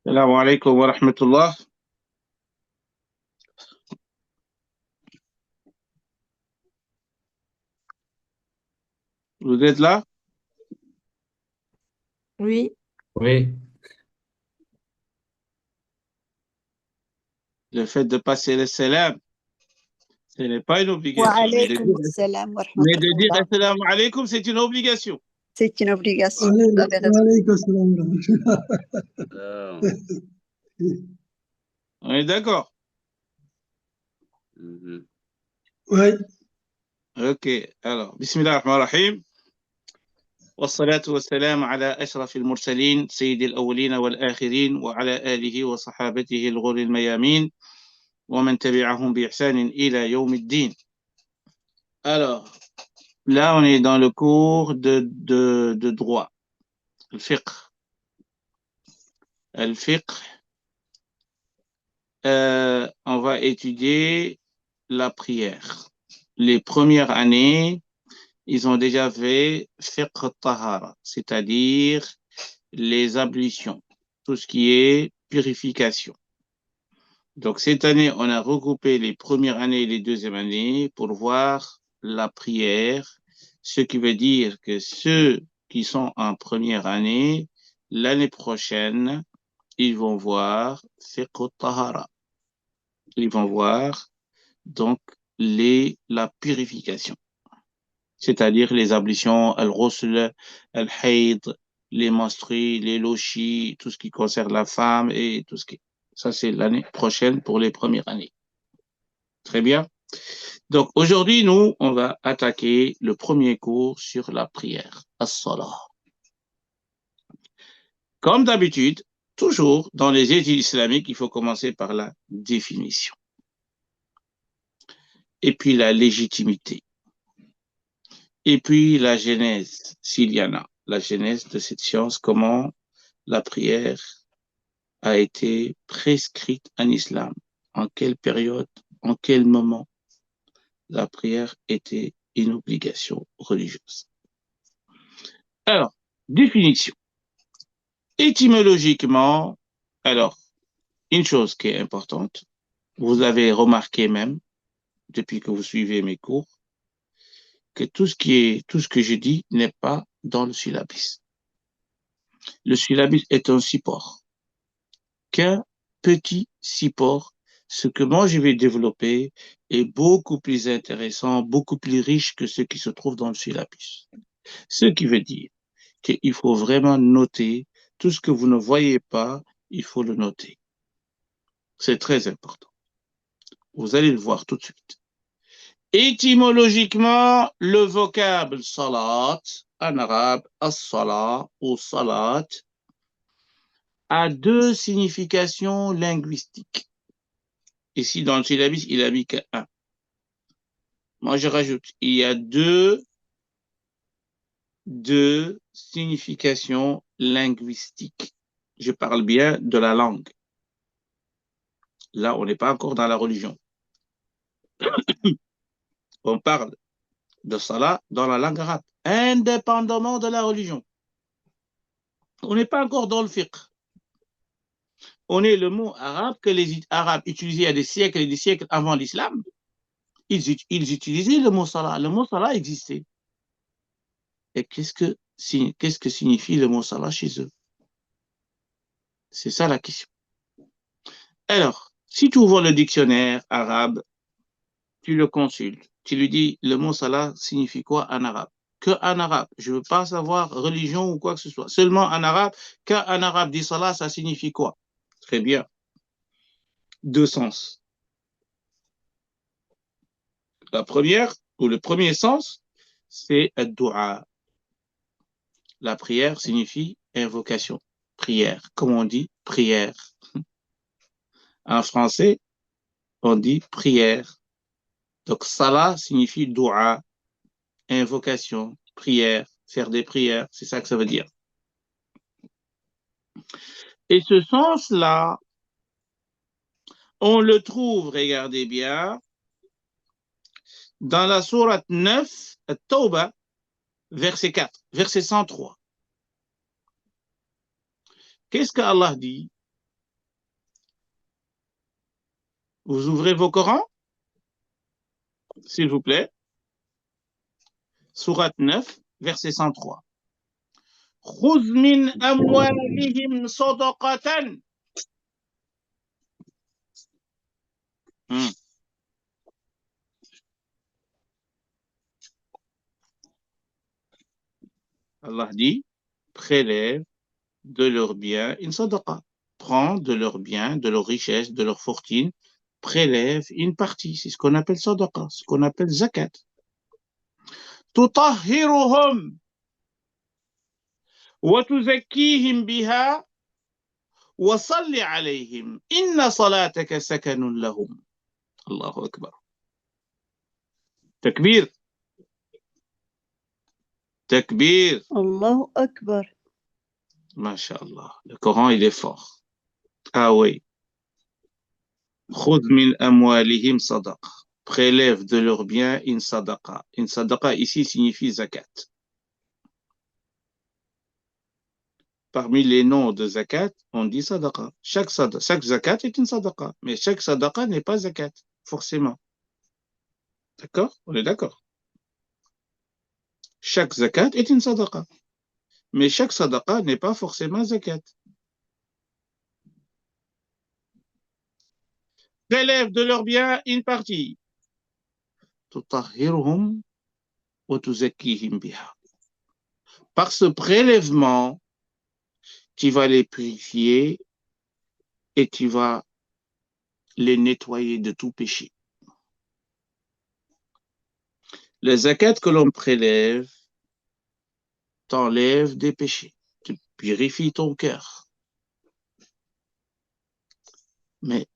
Salam alaikum wa rahmatullah. Vous êtes là? Oui. Oui, Le fait de passer le salam, ce n'est pas une Wa obligation. alaykoum salam wa Mais de dire rahmatullah. assalamu alaikum, c'est une obligation. C'est une obligation. Vous avez raison. Waalaikum salam wa rahmatullah. On est d'accord? Ouais. Ok. Alors, Bismillah ar-Rahman ar-Rahim. والصلاة والسلام على أشرف المرسلين سيد الأولين والآخرين وعلى آله وصحابته الغر الميامين ومن تبعهم بإحسان إلى يوم الدين. Alors, là, on est dans le cours de droit, le fiqh. Le fiqh, on va étudier la prière. Les premières années, ils ont déjà fait fiqh tahara, c'est-à-dire les ablutions, tout ce qui est purification. Donc cette année, on a regroupé les premières années et les deuxièmes années pour voir la prière, ce qui veut dire que ceux qui sont en première année, l'année prochaine, ils vont voir fiqh tahara. Ils vont voir donc la purification, c'est-à-dire les ablutions, al-ghusl, al-hayd, les menstrues, les lochis, tout ce qui concerne la femme et tout ce qui... Ça, c'est l'année prochaine pour les premières années. Très bien. Donc, aujourd'hui, nous, on va attaquer le premier cours sur la prière, as-salah. Comme d'habitude, toujours dans les études islamiques, il faut commencer par la définition. Et puis la légitimité. Et puis la genèse, s'il y en a, la genèse de cette science, comment la prière a été prescrite en islam, en quelle période, en quel moment la prière était une obligation religieuse. Alors, définition. Étymologiquement, alors, une chose qui est importante, vous avez remarqué même, depuis que vous suivez mes cours, que tout ce que je dis n'est pas dans le syllabus. Le syllabus est un support, qu'un petit support. Ce que moi je vais développer est beaucoup plus intéressant, beaucoup plus riche que ce qui se trouve dans le syllabus. Ce qui veut dire qu'il faut vraiment noter tout ce que vous ne voyez pas, il faut le noter. C'est très important. Vous allez le voir tout de suite. Étymologiquement, le vocable salat, en arabe, as-salat ou salat, a deux significations linguistiques. Ici, dans le syllabus, il a mis que un. Moi, je rajoute, il y a deux significations linguistiques. Je parle bien de la langue. Là, on n'est pas encore dans la religion. On parle de salat dans la langue arabe, indépendamment de la religion. On n'est pas encore dans le fiqh. On est le mot arabe que les Arabes utilisaient il y a des siècles et des siècles avant l'islam. Ils utilisaient le mot salat. Le mot salat existait. Et qu'est-ce que signifie le mot salat chez eux? C'est ça la question. Alors, si tu ouvres le dictionnaire arabe, tu le consultes, tu lui dis le mot salat signifie quoi en arabe? Que en arabe. Je ne veux pas savoir religion ou quoi que ce soit. Seulement en arabe, qu'en arabe dit salat, ça signifie quoi? Très bien. Deux sens. La première, ou le premier sens, c'est ad-du'a. La prière signifie invocation. Prière. Comme on dit, prière. En français, on dit prière. Donc, salat signifie dua, invocation, prière, faire des prières. C'est ça que ça veut dire. Et ce sens-là, on le trouve, regardez bien, dans la sourate 9, At-Tawbah, verset 4, verset 103. Qu'est-ce qu'Allah dit? Vous ouvrez vos Corans, s'il vous plaît. Sourate 9, verset 103. خذ من أموالهم صدقة. Allah dit, prélève de leurs biens une sadaqa. Prends de leurs biens, de leurs richesses, de leur fortune, prélève une partie. C'est ce qu'on appelle sadaqa, ce qu'on appelle zakat. tutahhiruhum wa tuzakkihim biha wa salli alayhim inna salataka sakanun lahum. Allahu akbar. Takbir. Takbir. Allahu Akbar. Masha'Allah. Le Coran, il est fort. Ah oui. Khudh min amwalihim sadaqa. Prélève de leurs biens une sadaqa. Une sadaqa ici signifie zakat. Parmi les noms de zakat, on dit sadaqa. Chaque zakat est une sadaqa, mais chaque sadaqa n'est pas zakat, forcément. D'accord? On est d'accord. Chaque zakat est une sadaqa, mais chaque sadaqa n'est pas forcément zakat. Prélève de leurs biens une partie. Tutahhiruhum wa tuzakkihim biha. Par ce prélèvement, tu vas les purifier et tu vas les nettoyer de tout péché. Le zakat que l'on prélève t'enlève des péchés, tu purifies ton cœur. Mais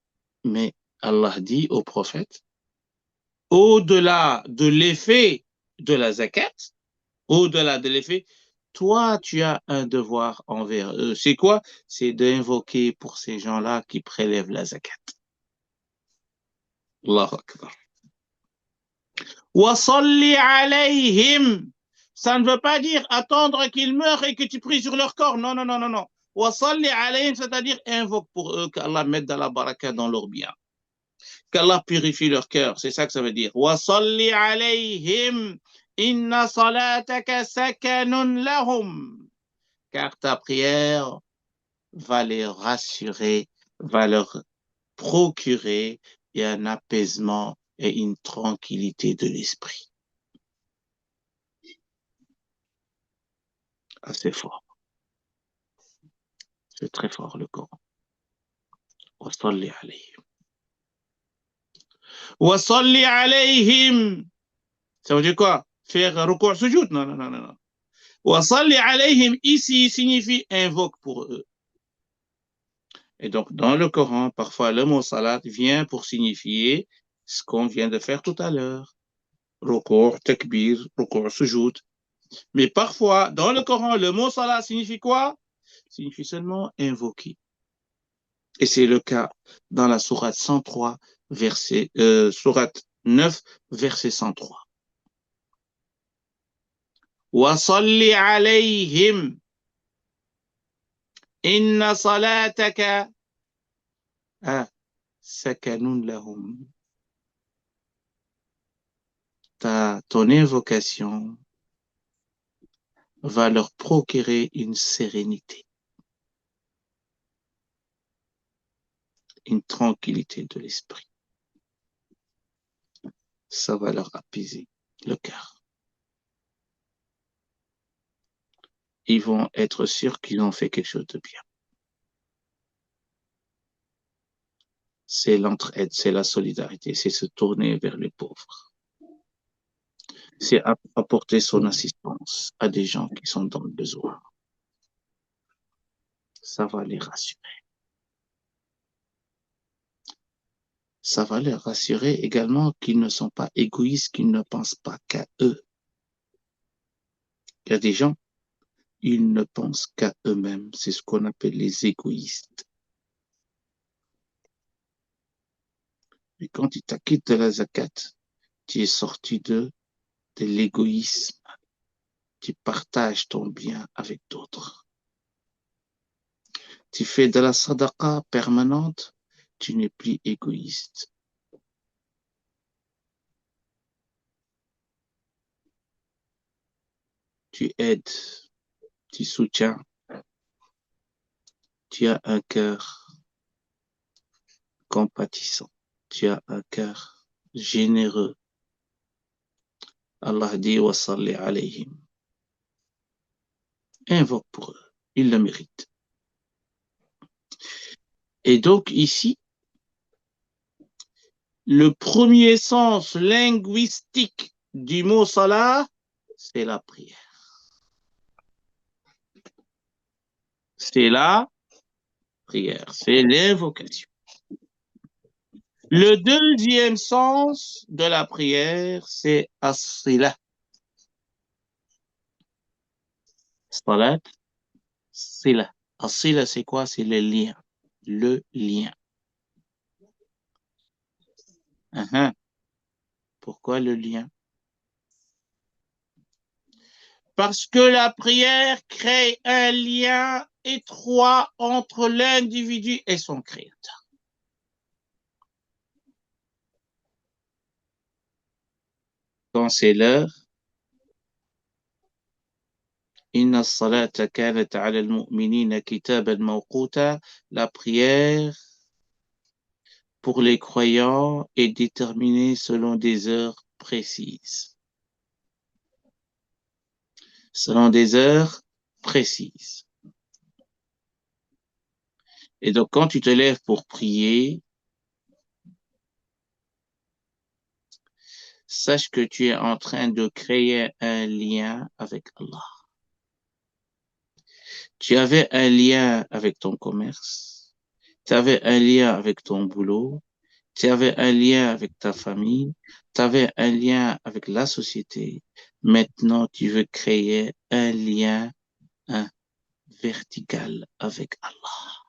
Allah dit au prophète, au-delà de l'effet de la zakat, au-delà de l'effet, toi, tu as un devoir envers eux. C'est quoi? C'est d'invoquer pour ces gens-là qui prélèvent la zakat. Allahu Akbar. Wa salli alayhim. Ça ne veut pas dire attendre qu'ils meurent et que tu pries sur leur corps. Non, non, non, non, non. Wa salli alayhim, c'est-à-dire invoque pour eux qu'Allah mette de la baraka dans leur bien. Qu'Allah purifie leur cœur. C'est ça que ça veut dire. Wa salli alayhim. Inna salataka sakanun lahum. Car ta prière va les rassurer, va leur procurer un apaisement et une tranquillité de l'esprit. Assez fort. C'est très fort le Coran. Wa salli alayhim. Wa salli alayhim. Ça veut dire quoi? Faire ruku' sujoud? Non, non, non, non. Wa salli alayhim ici signifie invoque pour eux. Et donc, dans le Coran, parfois, le mot salat vient pour signifier ce qu'on vient de faire tout à l'heure. Ruku', takbir, ruku', sujoud. Mais parfois, dans le Coran, le mot salat signifie quoi? Signifie seulement invoquer. Et c'est le cas dans la sourate 103, sourate 9, verset 103. Wa salli alayhim. Inna salataka sakanun lahum. Ton invocation va leur procurer une sérénité, une tranquillité de l'esprit. Ça va leur apaiser le cœur. Ils vont être sûrs qu'ils ont fait quelque chose de bien. C'est l'entraide, c'est la solidarité, c'est se tourner vers les pauvres. C'est apporter son assistance à des gens qui sont dans le besoin. Ça va les rassurer. Ça va les rassurer également qu'ils ne sont pas égoïstes, qu'ils ne pensent pas qu'à eux. Il y a des gens, ils ne pensent qu'à eux-mêmes. C'est ce qu'on appelle les égoïstes. Mais quand tu t'acquittes de la zakat, tu es sorti de l'égoïsme. Tu partages ton bien avec d'autres. Tu fais de la sadaqa permanente, tu n'es plus égoïste. tu aides, tu soutiens, tu as un cœur compatissant, tu as un cœur généreux. Allah dit wa salli alayhim. Invoque pour eux, ils le méritent. Et donc ici, le premier sens linguistique du mot salat, c'est la prière. C'est la prière, c'est l'invocation. Le deuxième sens de la prière, c'est as-sila. Salat, sila. As-sila, c'est quoi? C'est le lien. Le lien. Pourquoi le lien? Parce que la prière crée un lien étroit entre l'individu et son créateur. Quand c'est l'heure, Inna as-salata kanat 'ala al-mu'minina kitaban mawquta, la prière pour les croyants est déterminée selon des heures précises. Selon des heures précises. Et donc, quand tu te lèves pour prier, sache que tu es en train de créer un lien avec Allah. Tu avais un lien avec ton commerce, tu avais un lien avec ton boulot, tu avais un lien avec ta famille, tu avais un lien avec la société. Maintenant, tu veux créer un lien vertical avec Allah.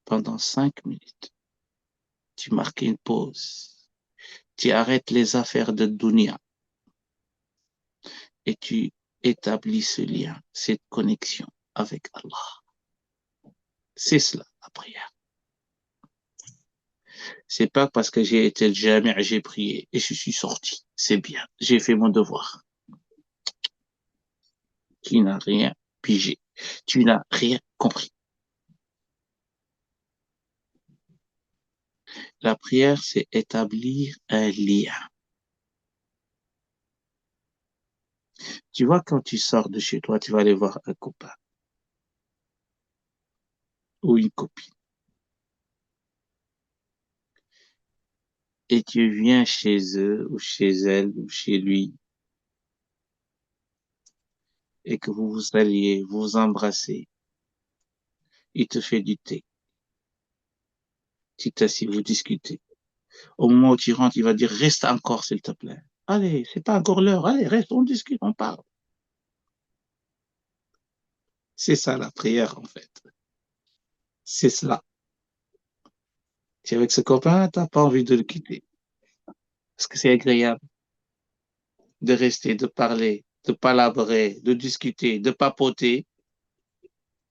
Pendant 5 minutes, tu marques une pause. Tu arrêtes les affaires de dunya et tu établis ce lien, cette connexion avec Allah. C'est cela, la prière. C'est pas parce que j'ai été le jami', j'ai prié et je suis sorti. C'est bien, j'ai fait mon devoir. Tu n'as rien pigé. Tu n'as rien compris. La prière, c'est établir un lien. Tu vois, quand tu sors de chez toi, tu vas aller voir un copain ou une copine. Et tu viens chez eux ou chez elle ou chez lui et que vous vous alliez, vous vous embrassez. Il te fait du thé. Tu t'assieds, vous discutez. Au moment où tu rentres, il va dire, reste encore, s'il te plaît. Allez, c'est pas encore l'heure. Allez, reste, on discute, on parle. C'est ça, la prière, en fait. C'est cela. Tu es avec ce copain, t'as pas envie de le quitter. Parce que c'est agréable de rester, de parler, de palabrer, de discuter, de papoter.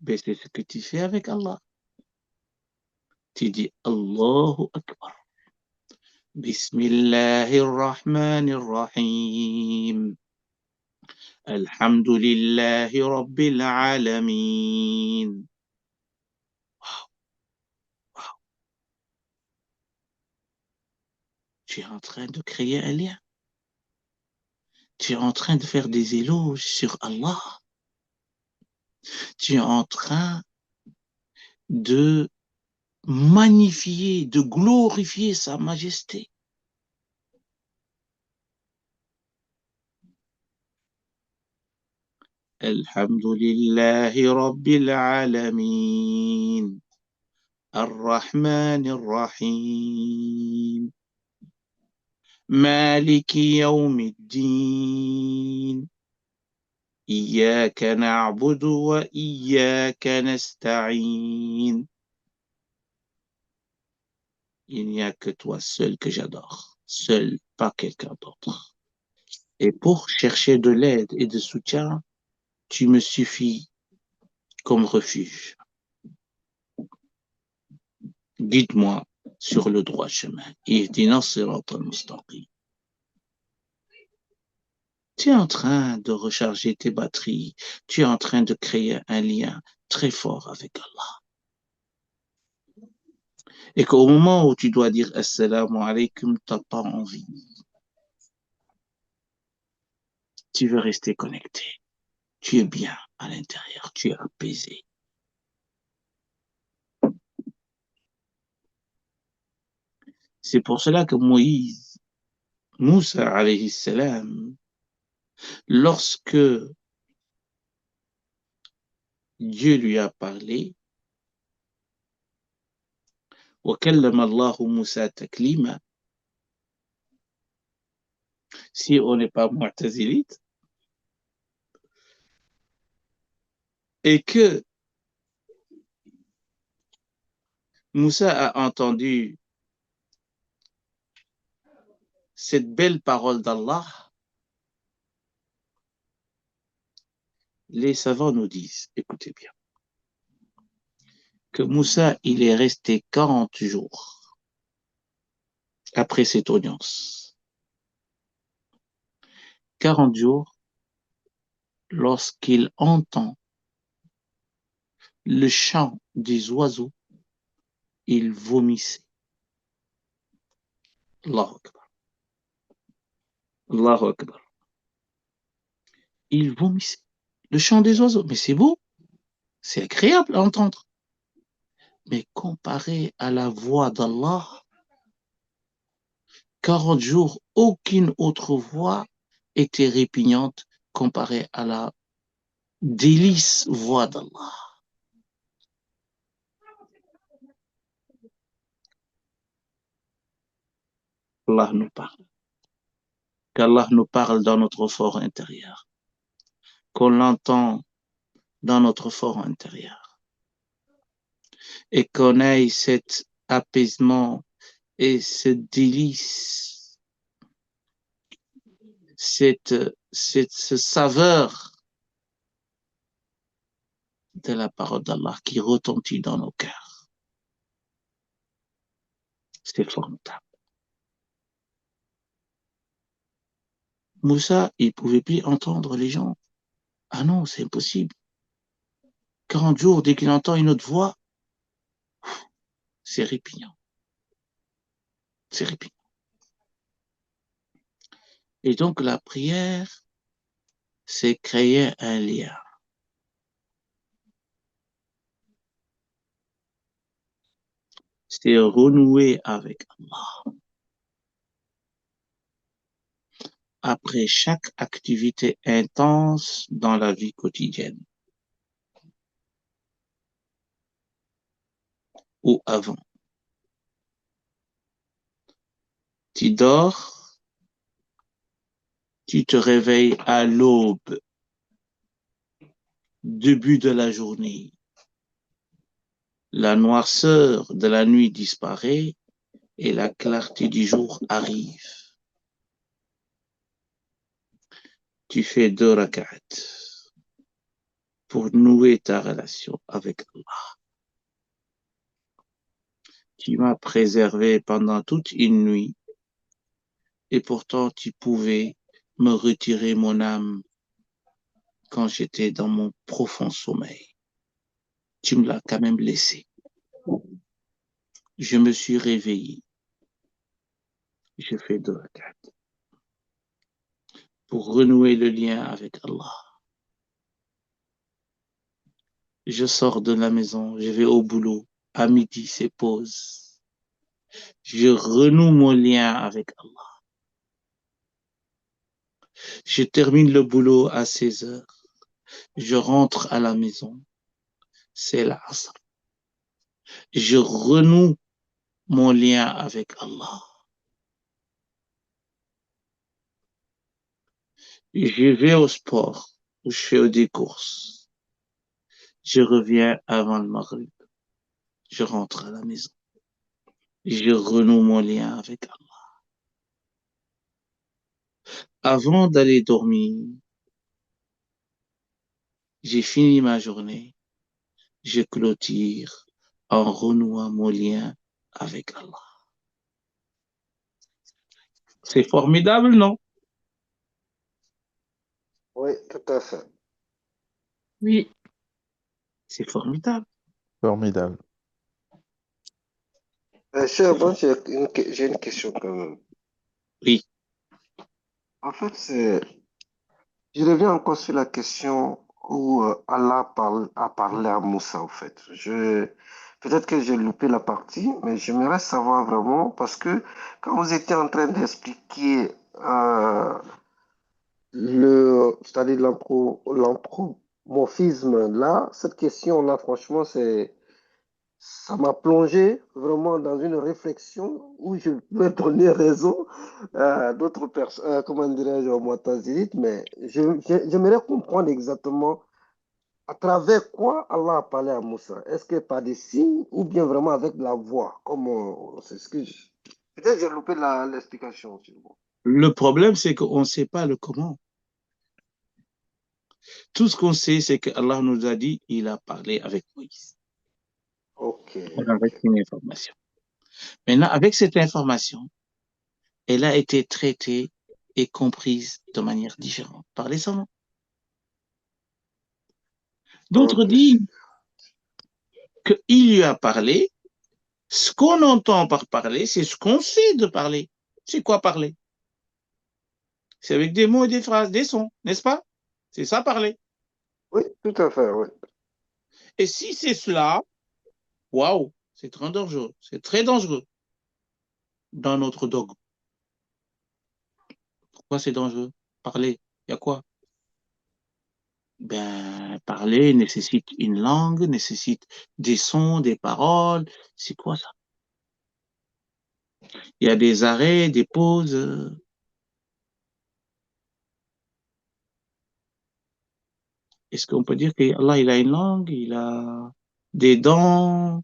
Mais c'est ce que tu fais avec Allah. Tu dis Allahu Akbar. Bismillahirrahmanirrahim. Alhamdulillahi Rabbil Alamin. Wow, wow. Tu es en train de créer un lien. Tu es en train de faire des éloges sur Allah. Tu es en train de magnifier, de glorifier sa majesté. Alhamdulillahi Rabbil Alamin. الرحمن الرحيم مالك يوم الدين إياك نعبد وإياك نستعين. Il n'y a que toi seul que j'adore, seul, pas quelqu'un d'autre. Et pour chercher de l'aide et de soutien, tu me suffis comme refuge. Guide-moi sur le droit chemin. Ihdina sirata al-mustaqim. Tu es en train de recharger tes batteries. Tu es en train de créer un lien très fort avec Allah. Et qu'au moment où tu dois dire Assalamu alaikum, tu n'as pas envie. Tu veux rester connecté. Tu es bien à l'intérieur. Tu es apaisé. C'est pour cela que Moussa alayhi salam, lorsque Dieu lui a parlé, وَكَلَّمَ اللَّهُ مُوسَى تَكْلِيمًا. Si on n'est pas mu'tazilite, et que Moussa a entendu cette belle parole d'Allah, les savants nous disent, écoutez bien, que Moussa, il est resté 40 jours après cette audience. 40 jours lorsqu'il entend le chant des oiseaux, il vomissait. Allahu Akbar. Allahu Akbar. Il vomissait. Le chant des oiseaux, mais c'est beau, c'est agréable à entendre. Mais comparé à la voix d'Allah, 40 jours, aucune autre voix était répugnante comparée à la délice voix d'Allah. Allah nous parle. Qu'Allah nous parle dans notre fort intérieur. Qu'on l'entend dans notre fort intérieur. Et qu'on ait cet apaisement et ce délice, cette saveur de la parole d'Allah qui retentit dans nos cœurs. C'est formidable. Moussa, il ne pouvait plus entendre les gens. Ah non, c'est impossible. 40 jours, dès qu'il entend une autre voix, c'est répugnant. C'est répugnant. Et donc, la prière, c'est créer un lien. C'est renouer avec Allah. Après chaque activité intense dans la vie quotidienne. Ou avant. Tu dors, tu te réveilles à l'aube, début de la journée. La noirceur de la nuit disparaît et la clarté du jour arrive. Tu fais 2 rak'at pour nouer ta relation avec Allah. Tu m'as préservé pendant toute une nuit et pourtant tu pouvais me retirer mon âme quand j'étais dans mon profond sommeil. Tu me l'as quand même laissé. Je me suis réveillé. Je fais 2 rak'at pour renouer le lien avec Allah. Je sors de la maison, je vais au boulot. À midi, c'est pause. Je renoue mon lien avec Allah. Je termine le boulot à 16 heures. Je rentre à la maison. C'est l'Asr. Je renoue mon lien avec Allah. Je vais au sport, ou je fais des courses. Je reviens avant le Maghrib. Je rentre à la maison. Je renoue mon lien avec Allah. Avant d'aller dormir, j'ai fini ma journée. Je clôture en renouant mon lien avec Allah. C'est formidable, non? Oui, tout à fait. Oui, c'est formidable. Formidable. Cher, C'est bon, formidable. j'ai une question quand même. Oui, En fait, je reviens encore sur la question où a parlé à Moussa, en fait. Peut-être que j'ai loupé la partie, mais j'aimerais savoir vraiment, parce que quand vous étiez en train d'expliquer c'est-à-dire l'anthropomorphisme, là, cette question-là, franchement, ça m'a plongé vraiment dans une réflexion où je peux donner raison à d'autres personnes, comment dirais-je, au Mu'tazilites, mais j'aimerais comprendre exactement à travers quoi Allah a parlé à Moussa. Est-ce que par des signes ou bien vraiment avec la voix, comme c'est ce que peut-être que j'ai loupé l'explication. le problème, c'est qu'on ne sait pas le comment. Tout ce qu'on sait, c'est que Allah nous a dit, il a parlé avec Moïse. Ok, On a ok. reçu une information. Maintenant, avec cette information, elle a été traitée et comprise de manière différente par les savants. D'autres Ok, disent qu'il lui a parlé. Ce qu'on entend par parler, c'est ce qu'on sait de parler. C'est quoi parler? C'est avec des mots et des phrases, des sons, n'est-ce pas? C'est ça parler. oui, tout à fait, oui. Et si c'est cela, waouh, c'est très dangereux. C'est très dangereux dans notre dogme. Pourquoi c'est dangereux? Parler. Il y a quoi? Ben, parler nécessite une langue, nécessite des sons, des paroles. C'est quoi ça? Il y a des arrêts, des pauses. Est-ce qu'on peut dire qu'Allah, il a une langue, il a des dents?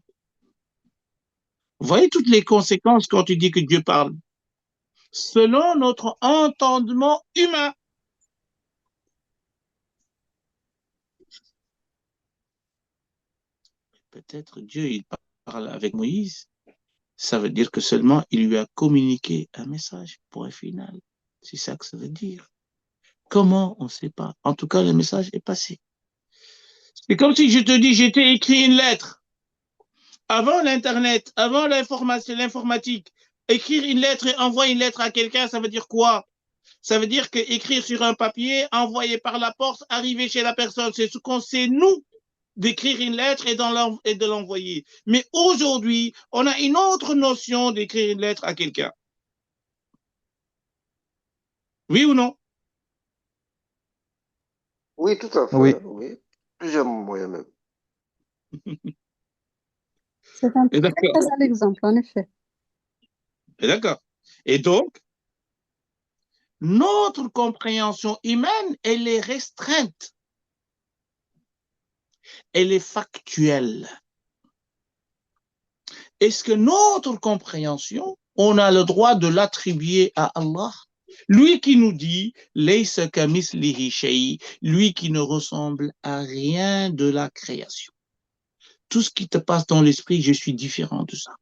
Vous voyez toutes les conséquences quand tu dis que Dieu parle. Selon notre entendement humain. Peut-être Dieu, il parle avec Moïse. Ça veut dire que seulement il lui a communiqué un message, point final. C'est ça que ça veut dire. Comment? On ne sait pas. En tout cas, le message est passé. C'est comme si je te dis, j'étais écrit une lettre. Avant l'Internet, avant l'informatique, écrire une lettre et envoyer une lettre à quelqu'un, ça veut dire quoi? Ça veut dire que écrire sur un papier, envoyer par la poste, arriver chez la personne, c'est ce qu'on sait, nous, d'écrire une lettre et de l'envoyer. Mais aujourd'hui, on a une autre notion d'écrire une lettre à quelqu'un. Oui ou non? Oui, tout à Oui. fait, oui. Plusieurs moyens même. C'est un très D'accord. très bel exemple, en effet. D'accord. Et donc, notre compréhension humaine, elle est restreinte. Elle est factuelle. Est-ce que notre compréhension, on a le droit de l'attribuer à Allah? Lui qui nous dit, lui qui ne ressemble à rien de la création. Tout ce qui te passe dans l'esprit, je suis différent de ça.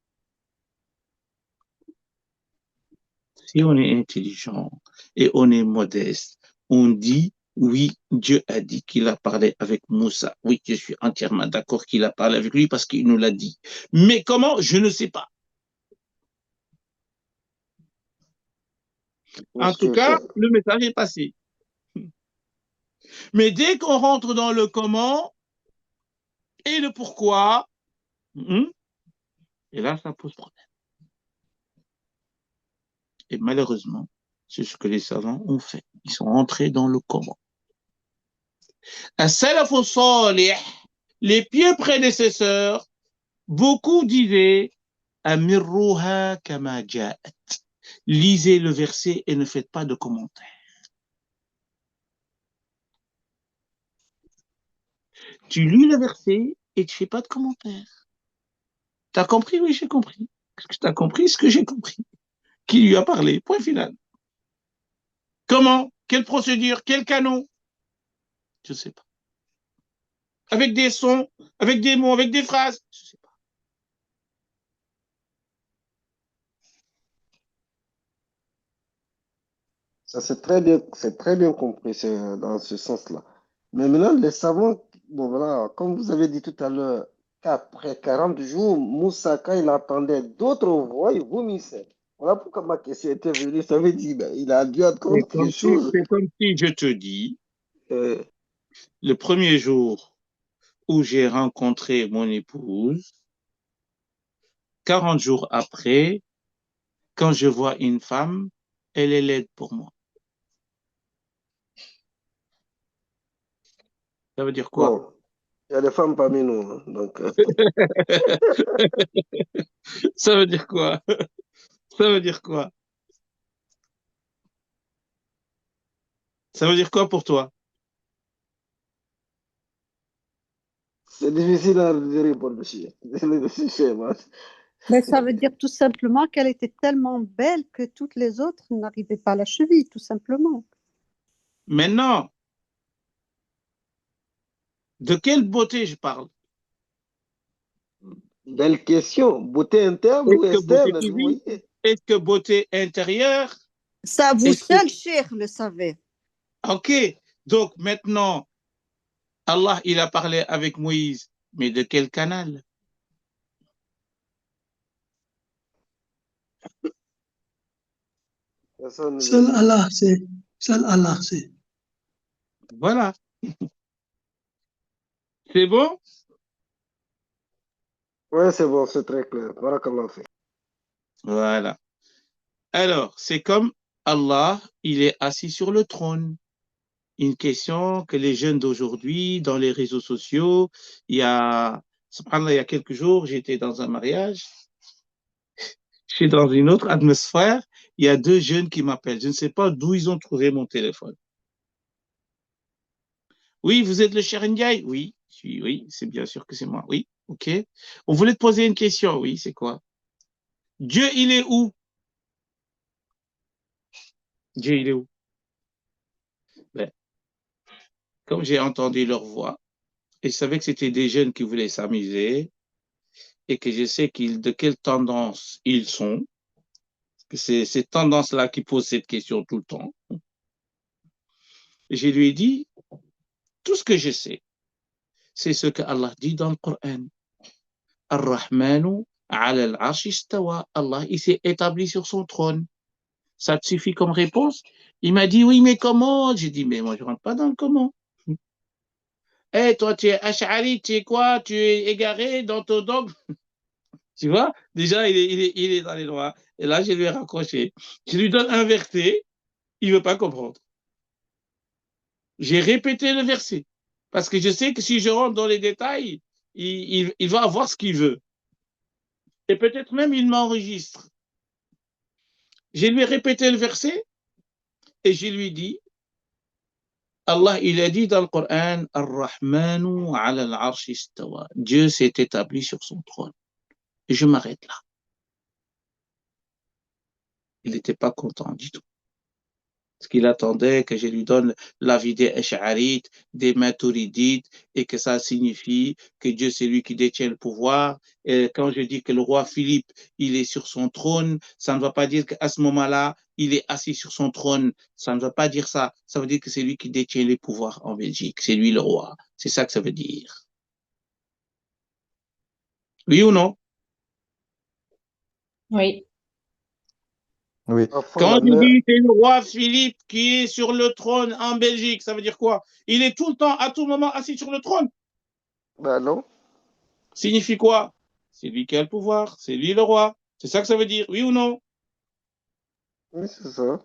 Si on est intelligent et on est modeste, on dit, oui, Dieu a dit qu'il a parlé avec Moussa. Oui, je suis entièrement d'accord qu'il a parlé avec lui parce qu'il nous l'a dit. Mais comment? Je ne sais pas. Bien En tout sûr, cas, le message est passé. Mais dès qu'on rentre dans le comment et le pourquoi, et là, ça pose problème. Et malheureusement, c'est ce que les savants ont fait. Ils sont entrés dans le comment. Les pieux prédécesseurs, beaucoup disaient Amirruha kama ja'at. Lisez le verset et ne faites pas de commentaires. Tu lis le verset et tu fais pas de commentaires. T'as compris? Oui, j'ai compris. Est-ce que t'as compris ce que j'ai compris? Qui lui a parlé? Point final. Comment? Quelle procédure? Quel canon? Je ne sais pas. Avec des sons, avec des mots, avec des phrases? Je ne sais pas. Ça, c'est très bien compris, c'est dans ce sens-là. Mais maintenant, les savants, bon voilà, comme vous avez dit tout à l'heure, qu'après 40 jours, Moussa, quand il entendait d'autres voix, il vomissait. Voilà pourquoi ma question était venue. Ça veut dire, ben, il a dû attendre quelque chose. C'est comme si je te dis, Euh, le premier jour où j'ai rencontré mon épouse, 40 jours après, quand je vois une femme, elle est laide pour moi. Ça veut dire quoi? bon, il y a des femmes parmi nous, hein, donc, Ça veut dire quoi? Ça veut dire quoi? Ça veut dire quoi pour toi? c'est difficile à répondre, monsieur. Monsieur, moi. Mais ça veut dire tout simplement qu'elle était tellement belle que toutes les autres n'arrivaient pas à la cheville, tout simplement. Maintenant, de quelle beauté je parle? Belle question. Beauté interne ou Est-ce que beauté externe, vous physique? voyez? Est-ce que beauté intérieure? Ça, vous Est-ce que... seul, cher, le savez. Ok, donc maintenant, Allah, il a parlé avec Moïse, mais de quel canal? Personne ne veut Seul dire. Allah sait. Seul Allah sait. Voilà, c'est bon? Ouais, c'est bon, c'est très clair. Barakallah fait. Voilà. Alors, c'est comme Allah, il est assis sur le trône. Une question que les jeunes d'aujourd'hui, dans les réseaux sociaux, subhanallah, il y a quelques jours, j'étais dans un mariage, je suis dans une autre atmosphère, il y a deux jeunes qui m'appellent. Je ne sais pas d'où ils ont trouvé mon téléphone. Oui, vous êtes le cher Ndiaye? Oui, oui, c'est bien sûr que c'est moi. Oui, ok. On voulait te poser une question. Oui, c'est quoi? Dieu, il est où? Dieu, il est où? Ben, comme j'ai entendu leur voix, et je savais que c'était des jeunes qui voulaient s'amuser, et que je sais de quelle tendance ils sont, que c'est cette tendance-là qui pose cette question tout le temps. Je lui ai dit, tout ce que je sais, c'est ce que Allah dit dans le Coran. Ar-Rahmanu ala al-arsh istawa. Allah, il s'est établi sur son trône. Ça te suffit comme réponse? Il m'a dit, oui, mais comment? J'ai dit, mais moi, je ne rentre pas dans le comment. Eh, toi, tu es Ash'ari, tu es quoi? Tu es égaré dans ton dogme? Tu vois? Déjà, il est dans les lois. Et là, je lui ai raccroché. Je lui donne un verset, il ne veut pas comprendre. J'ai répété le verset. Parce que je sais que si je rentre dans les détails, il va avoir ce qu'il veut. Et peut-être même il m'enregistre. Je lui ai répété le verset et je lui dis, Allah, il a dit dans le Coran, Ar-Rahmanu ala al-arsh istawa. Dieu s'est établi sur son trône. Et je m'arrête là. Il n'était pas content du tout. Parce qu'il attendait que je lui donne l'avis des Esh'arites, des Maturidites, et que ça signifie que Dieu, c'est lui qui détient le pouvoir. Et quand je dis que le roi Philippe, il est sur son trône, ça ne va pas dire qu'à ce moment-là, il est assis sur son trône. Ça ne veut pas dire ça. Ça veut dire que c'est lui qui détient les pouvoirs en Belgique. C'est lui le roi. C'est ça que ça veut dire. Oui ou non? Oui. Oui. Enfant, Quand la je mère. dis c'est le roi Philippe qui est sur le trône en Belgique, ça veut dire quoi? Il est tout le temps, à tout moment, assis sur le trône. Ben non. Signifie quoi? C'est lui qui a le pouvoir, c'est lui le roi. C'est ça que ça veut dire, oui ou non? Oui, c'est ça.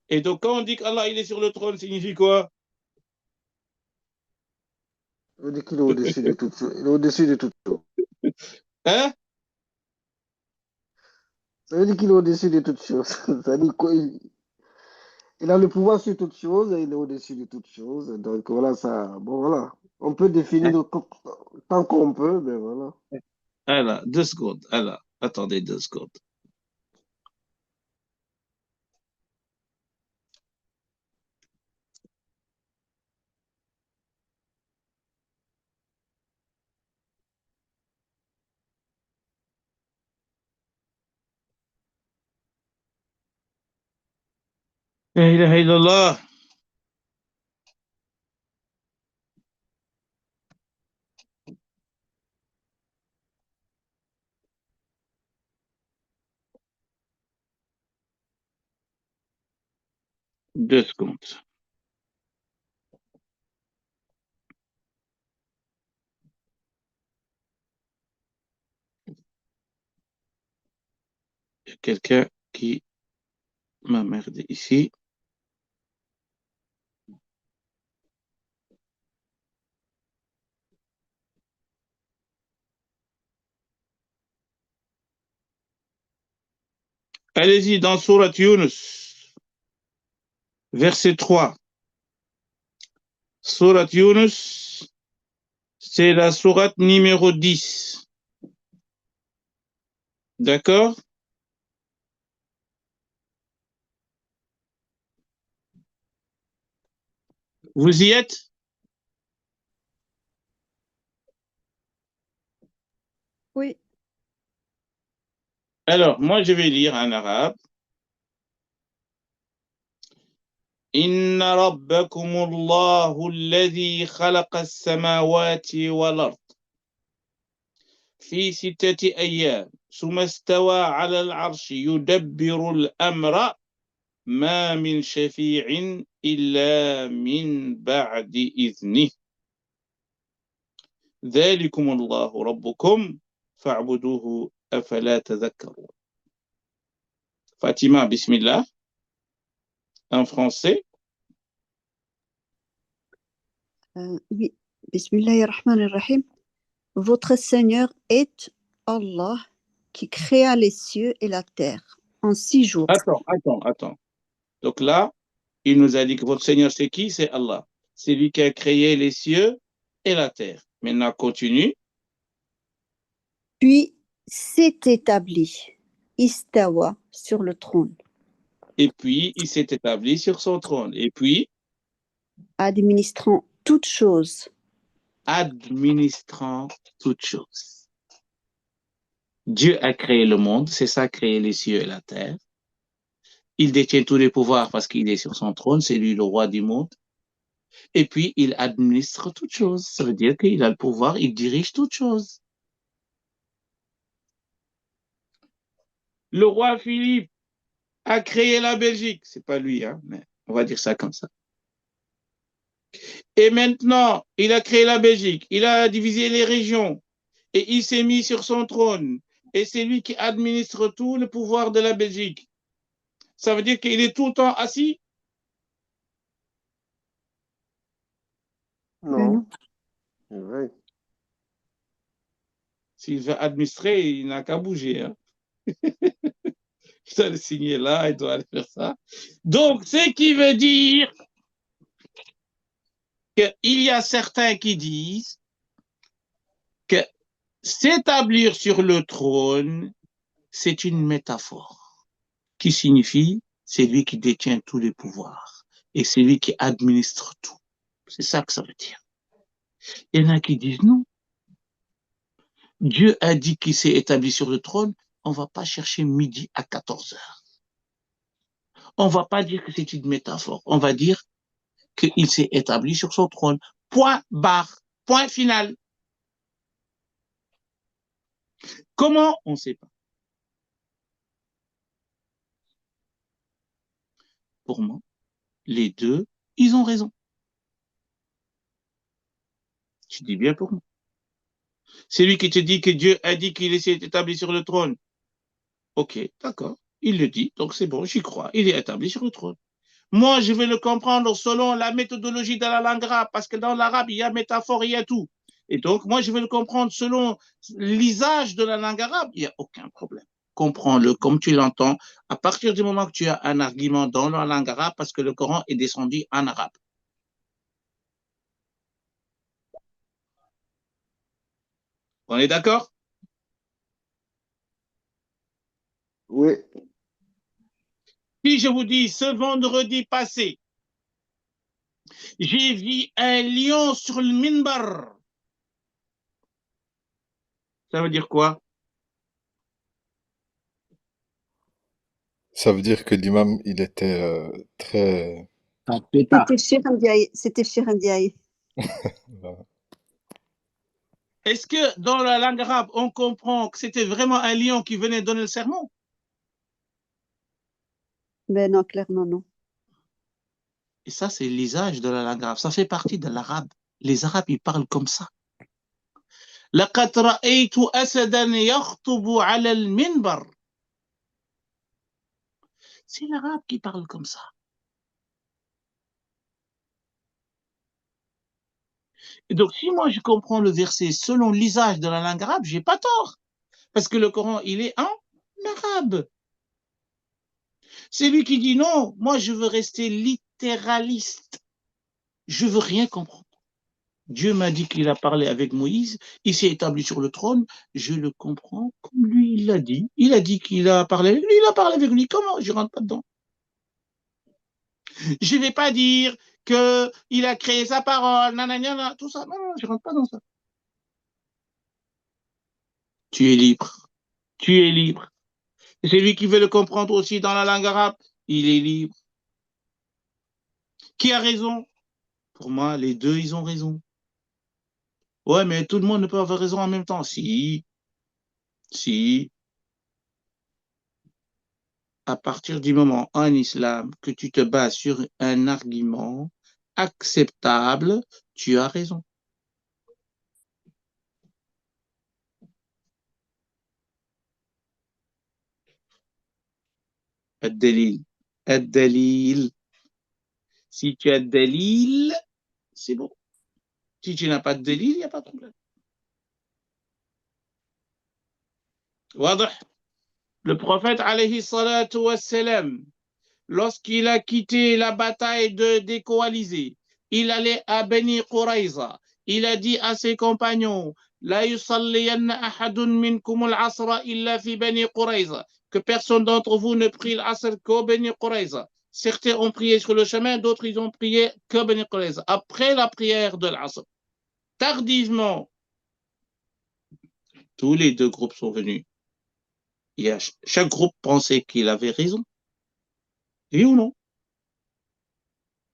Et donc, quand on dit qu'Allah, il est sur le trône, signifie quoi? Ça veut dire qu'il est au-dessus de tout. Il est au-dessus de tout. Hein? Ça veut dire qu'il est au-dessus de toutes choses. Ça veut dire il a le pouvoir sur toutes choses et il est au-dessus de toutes choses. Donc voilà, ça. Bon, voilà. On peut définir tant qu'on peut, mais voilà. Alors, 2 secondes. Alors, attendez 2 secondes. La ilaha illallah. Deux secondes. Il y a quelqu'un qui m'a merdé ici. Allez-y dans Surat Yunus, verset 3. Surat Yunus, c'est la sourate numéro 10. D'accord? Vous y êtes? Oui. Alors, moi, je vais lire en arabe. إن ربكم الله الذي خلق السماوات والأرض في 6 أيام ثم استوى على العرش يدبر الأمر ما من شفيع إلا من بعد إذنه ذلكم الله ربكم فاعبدوه أفلا تذكرون. Fatima, bismillah, en français. Oui. Bismillahirrahmanirrahim. Votre Seigneur est Allah qui créa les cieux et la terre en 6 jours. Attends. Donc là, il nous a dit que votre Seigneur, c'est qui? C'est Allah. C'est lui qui a créé les cieux et la terre. Maintenant, continue. Puis s'est établi, istawa, sur le trône. Et puis, il s'est établi sur son trône. Et puis, administrant toutes choses. Administrant toutes choses. Dieu a créé le monde, c'est ça, créé les cieux et la terre. Il détient tous les pouvoirs parce qu'il est sur son trône, c'est lui le roi du monde. Et puis, il administre toutes choses. Ça veut dire qu'il a le pouvoir, il dirige toutes choses. Le roi Philippe a créé la Belgique. C'est pas lui, hein, mais on va dire ça comme ça. Et maintenant, il a créé la Belgique, il a divisé les régions et il s'est mis sur son trône. Et c'est lui qui administre tout le pouvoir de la Belgique. Ça veut dire qu'il est tout le temps assis? Non. C'est vrai. S'il veut administrer, il n'a qu'à bouger. Hein. Il doit le signer là, il doit aller faire ça. Donc, ce qui veut dire qu'il y a certains qui disent que s'établir sur le trône, c'est une métaphore qui signifie c'est lui qui détient tous les pouvoirs et c'est lui qui administre tout. C'est ça que ça veut dire. Il y en a qui disent non. Dieu a dit qu'il s'est établi sur le trône, on ne va pas chercher midi à 14h. On ne va pas dire que c'est une métaphore. On va dire qu'il s'est établi sur son trône. Point barre. Point final. Comment? On ne sait pas. Pour moi, les deux, ils ont raison. Je dis bien pour moi. C'est lui qui te dit que Dieu a dit qu'il s'est établi sur le trône. Ok, d'accord. Il le dit, donc c'est bon, j'y crois. Il est établi sur le trône. Moi, je vais le comprendre selon la méthodologie de la langue arabe, parce que dans l'arabe, il y a métaphore, il y a tout. Et donc, moi, je vais le comprendre selon l'usage de la langue arabe, il n'y a aucun problème. Comprends-le comme tu l'entends, à partir du moment que tu as un argument dans la langue arabe, parce que le Coran est descendu en arabe. On est d'accord? Oui. Si je vous dis, ce vendredi passé, j'ai vu un lion sur le minbar, ça veut dire quoi? Ça veut dire que l'imam, il était très... Un pétard. C'était Cheikh Ndiaye. Voilà. Est-ce que dans la langue arabe, on comprend que c'était vraiment un lion qui venait donner le sermon? Mais non, clairement, non. Et ça, c'est l'usage de la langue arabe. Ça fait partie de l'arabe. Les Arabes, ils parlent comme ça. لقد رأيت أسدا يخطب على المنبر. C'est l'arabe qui parle comme ça. Et donc, si moi je comprends le verset selon l'usage de la langue arabe, j'ai pas tort. Parce que le Coran, il est en arabe. C'est lui qui dit non, moi je veux rester littéraliste. Je veux rien comprendre. Dieu m'a dit qu'il a parlé avec Moïse, il s'est établi sur le trône, je le comprends comme lui il l'a dit. Il a dit qu'il a parlé avec lui, il a parlé avec lui. Comment? Je rentre pas dedans. Je vais pas dire qu'il a créé sa parole, nanana, tout ça. Non, non, je rentre pas dans ça. Tu es libre. Tu es libre. Et celui qui veut le comprendre aussi dans la langue arabe, il est libre. Qui a raison? Pour moi, les deux, ils ont raison. Ouais, mais tout le monde ne peut avoir raison en même temps. Si. À partir du moment en islam que tu te bases sur un argument acceptable, tu as raison. Ad-dalil. Si tu as dalil, c'est bon. Si tu n'as pas de dalil, il n'y a pas de problème. Le prophète, alayhi salatu wassalam, lorsqu'il a quitté la bataille des coalisés, il allait à Beni Qurayza. Il a dit à ses compagnons, La yusalliyanna ahadun minkum al-asra illa fi Beni Qurayza, que personne d'entre vous ne prie l'asr qu'au Beni Qurayza. Certains ont prié sur le chemin, d'autres ils ont prié que Beni Qurayza. Après la prière de l'asr, tardivement, tous les deux groupes sont venus. Chaque groupe pensait qu'il avait raison. Oui ou non?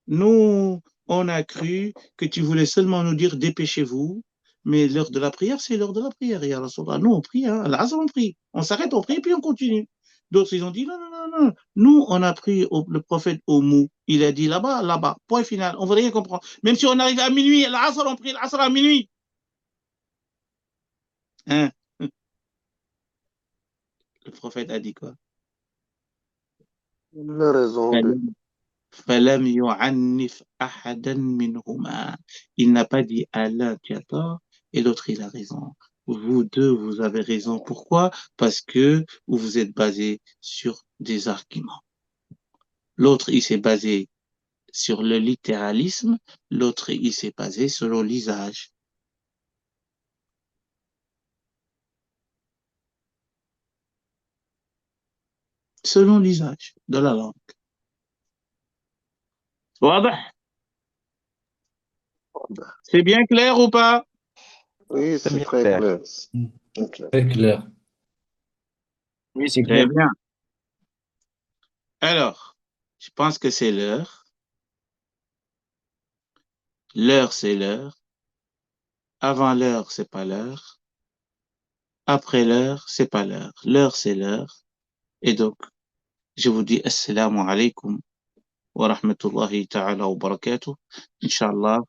Nous, on a cru que tu voulais seulement nous dire dépêchez-vous, mais l'heure de la prière, c'est l'heure de la prière. Et alors, nous, on prie, hein. Là, on prie. On s'arrête, on prie, puis on continue. D'autres, ils ont dit non, non, non, non. Nous, on a pris le prophète au mot. Il a dit là-bas, là-bas. Point final. On ne veut rien comprendre. Même si on arrive à minuit, l'asr, on prie l'asr à minuit. Hein? Le prophète a dit quoi? Il a raison. فلم يعنف أحدا منهما. Il n'a pas dit à l'un tu as tort et l'autre il a raison. Vous deux, vous avez raison. Pourquoi? Parce que vous êtes basés sur des arguments. L'autre, il s'est basé sur le littéralisme. L'autre, il s'est basé selon l'usage. Selon l'usage de la langue. واضح? C'est bien clair ou pas? Oui, c'est bien très clair. clair. Très clair. Très clair. Oui, c'est Très clair. bien. Alors, je pense que c'est l'heure. L'heure, c'est l'heure. Avant l'heure, c'est pas l'heure. Après l'heure, c'est pas l'heure. L'heure, c'est l'heure. Et donc, je vous dis assalamu alaikum wa rahmatullahi ta'ala wa barakatuh. Inch'Allah,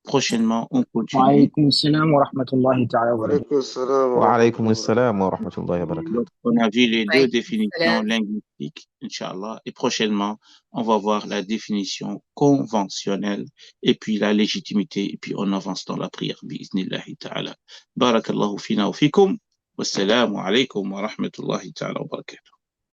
prochainement, on continue. Wa alaykum assalam wa rahmatullahi ta'ala wa barakatuh. Alaykoum assalam wa Wa alaykum rahmatullah. assalam wa rahmatullahi wa barakatuh. Donc, on a vu les deux Ouais, définitions salam. linguistiques, Inch'Allah. Et prochainement, on va voir la définition conventionnelle et puis la légitimité. Et puis, on avance dans la prière. Bi'iznillahi ta'ala. Barakallahu fina wa fikum. Wassalamu alaikum wa rahmatullahi ta'ala wa barakatuh.